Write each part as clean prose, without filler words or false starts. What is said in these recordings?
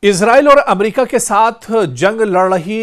Israel और America के साथ जंग लड़ रही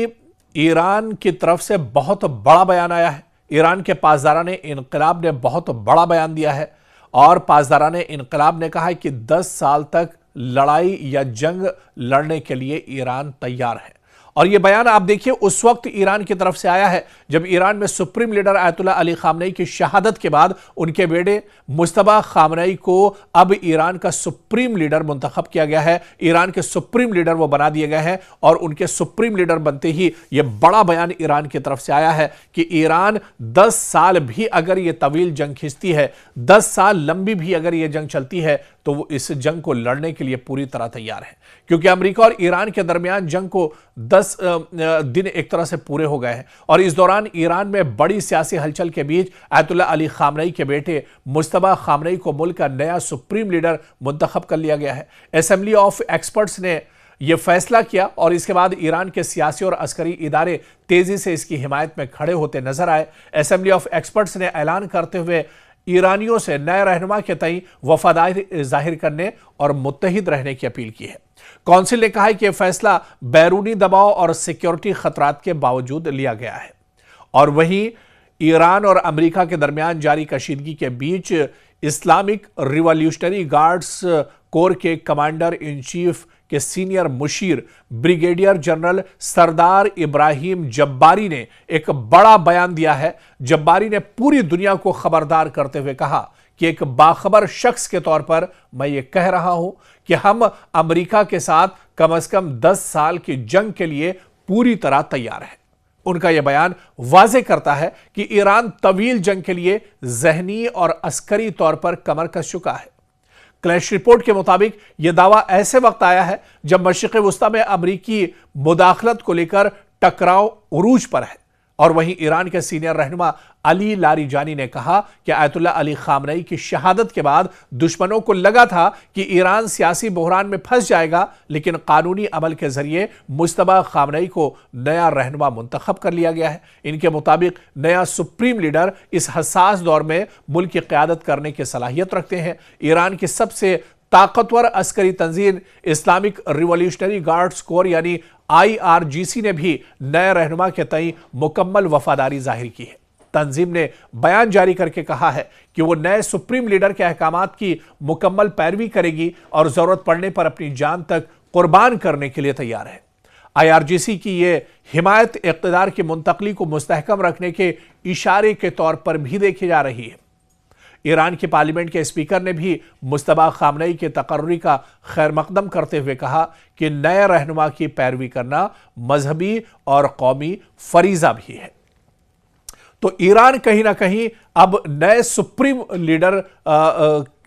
ईरान की तरफ से बहुत बड़ा बयान आया है। ईरान के पासदाराने इनकलाब ने बहुत बड़ा बयान दिया है और पासदाराने इनकलाब ने कहा है कि 10 साल तक लड़ाई या जंग लड़ने के लिए ईरान तैयार है। और यह बयान आप देखिए उस वक्त ईरान की तरफ से आया है जब ईरान में supreme leader Ayatollah Ali Khamenei की शहादत के बाद उनके बेटे मुज्तबा खामनेई को अब ईरान का सुप्रीम लीडर मुंतखब किया गया है। ईरान के सुप्रीम लीडर वो बना दिए गए हैं और उनके सुप्रीम लीडर बनते ही यह बड़ा बयान ईरान की तरफ से आया है कि ईरान 10 साल भी अगर ये तवील जंग खींचती है, 10 साल लंबी भी अगर ये जंग चलती है तो वो इस जंग को लड़ने के लिए पूरी तरह तैयार है। क्योंकि अमेरिका और ईरान के दरमियान जंग को 10 दिन एक तरह से पूरे हो गए हैं और इस दौरान ईरान में बड़ी सियासी हलचल के बीच आयतुल्लाह अली खामनेई के बेटे मुज्तबा खामनेई को मुल्क का नया सुप्रीम लीडर मुंतखब कर लिया गया है। असेंबली ऑफ एक्सपर्ट्स ने यह फैसला किया और इसके बाद ईरान के सियासी और अस्करी इदारे तेजी से इसकी हिमायत में खड़े होते नजर आए। असेंबली ऑफ एक्सपर्ट्स ने ऐलान करते हुए ईरानियों से नए रहनुमा के तई वफादारी जाहिर करने और मुत्तहिद रहने की अपील की है। काउंसिल ने कहा है कि यह फैसला बैरूनी दबाव और सिक्योरिटी खतरात के बावजूद लिया गया है। और वहीं ईरान और अमेरिका के दरमियान जारी कशीदगी के बीच इस्लामिक रिवॉल्यूशनरी गार्ड्स कोर के कमांडर इन चीफ के सीनियर मुशीर ब्रिगेडियर जनरल सरदार इब्राहिम जब्बारी ने एक बड़ा बयान दिया है। जब्बारी ने पूरी दुनिया को खबरदार करते हुए कहा कि एक बाखबर शख्स के तौर पर मैं ये कह रहा हूं कि हम अमेरिका के साथ कम से कम 10 साल की जंग के लिए पूरी तरह तैयार हैं। उनका यह बयान वाज़ेह करता है कि ईरान तवील जंग के लिए ज़हनी और अस्करी तौर पर कमर कस चुका है। क्लैश रिपोर्ट के मुताबिक यह दावा ऐसे वक्त आया है जब मशरिक़ वुस्ता में अमरीकी मुदाखलत को लेकर टकराव उरूज पर है। और वहीं ईरान के सीनियर रहनुमा अली लारीजानी ने कहा कि आयतुल्लाह अली खामनेई की शहादत के बाद दुश्मनों को लगा था कि ईरान सियासी बहरान में फंस जाएगा, लेकिन कानूनी अमल के जरिए मुज्तबा खामनेई को नया रहनुमा मुंतखब कर लिया गया है। इनके मुताबिक नया सुप्रीम लीडर इस हसास दौर में मुल्क की क़यादत करने की सलाहियत रखते हैं। ईरान की सबसे ताकतवर अस्करी तंजीम इस्लामिक रिवॉल्यूशनरी गार्ड्स कोर यानी IRGC ने भी नए रहनुमा के तई मुकम्मल वफादारी जाहिर की है। तंजीम ने बयान जारी करके कहा है कि वो नए सुप्रीम लीडर के अहकामात की मुकम्मल पैरवी करेगी और जरूरत पड़ने पर अपनी जान तक कुर्बान करने के लिए तैयार है। IRGC की ये हिमायत इक़्तिदार की मुंतकली को मुस्तहकम रखने के इशारे के तौर पर भी देखी जा रही है। ईरान के पार्लियामेंट के स्पीकर ने भी मुज्तबा खामनेई के तकर्री का खैर मकदम करते हुए कहा कि नए रहनुमा की पैरवी करना मजहबी और कौमी फरीजा भी है। तो ईरान कहीं ना कहीं अब नए सुप्रीम लीडर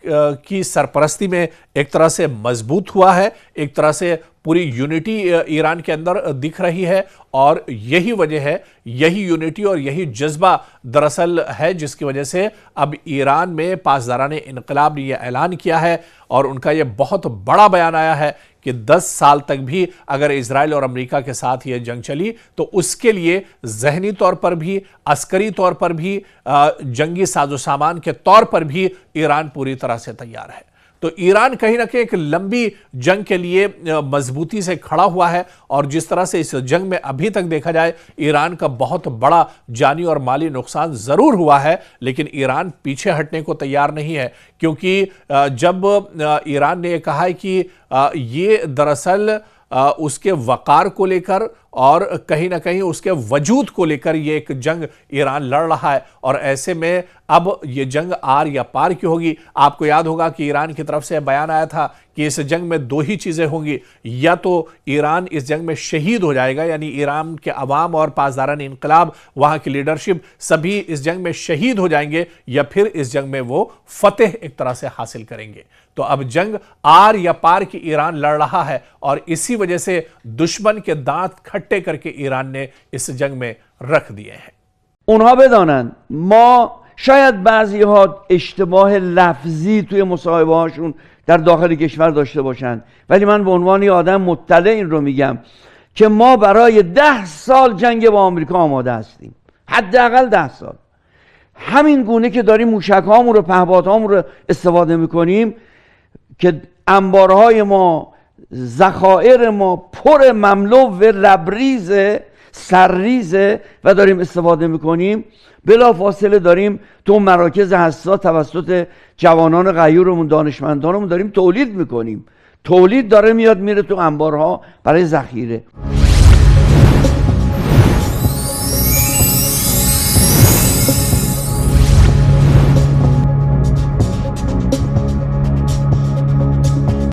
की सरपरस्ती में एक तरह से मजबूत हुआ है। एक तरह से पूरी यूनिटी ईरान के अंदर दिख रही है और यही वजह है, यही यूनिटी और यही जज्बा दरअसल है जिसकी वजह से अब ईरान में पासदाराने इनकलाब ने यह ऐलान किया है और उनका यह बहुत बड़ा बयान आया है कि 10 साल तक भी अगर इजराइल और अमेरिका के साथ यह जंग चली तो उसके लिए जहनी तौर पर भी, अस्करी तौर पर भी, जंगी साजो सामान के तौर पर भी ईरान पूरी तरह से तैयार है। तो ईरान कहीं ना कहीं एक लंबी जंग के लिए मजबूती से खड़ा हुआ है और जिस तरह से इस जंग में अभी तक देखा जाए ईरान का बहुत बड़ा जानी और माली नुकसान जरूर हुआ है, लेकिन ईरान पीछे हटने को तैयार नहीं है। क्योंकि जब ईरान ने कहा है कि ये दरअसल उसके वकार को लेकर और कहीं ना कहीं उसके वजूद को लेकर ये एक जंग ईरान लड़ रहा है और ऐसे में अब ये जंग आर या पार की होगी। आपको याद होगा कि ईरान की तरफ से बयान आया था कि इस जंग में 2 ही चीज़ें होंगी, या तो ईरान इस जंग में शहीद हो जाएगा यानी ईरान के अवाम और पासदारान इनकलाब, वहाँ की लीडरशिप सभी इस जंग में शहीद हो जाएंगे, या फिर इस जंग में वो फतेह एक तरह से हासिल करेंगे। तो अब जंग आर या पार की ईरान लड़ रहा है और इसी वजह से दुश्मन के दांत खट्टे करके ईरान ने इस जंग में रख दिए हैं। اونها بدانند ما شاید بعضی ها اشتباه لفظی توی مصاحبه هاشون در داخل کشور داشته باشند، ولی من به عنوان یه آدم مطلع این رو میگم که ما برای 10 سال جنگ با آمریکا آماده هستیم، حداقل 10 سال. همین گونه که داریم موشک‌هامون رو، پهپادهامون رو استفاده میکنیم که انبارهای ما ذخایر ما پر مملو و لبریزه، سرریزه و داریم استفاده میکنیم، بلا فاصله داریم تو مراکز حساس توسط جوانان غیورمون، دانشمندانمون داریم تولید میکنیم. تولید داره میاد میره تو انبارها برای ذخیره.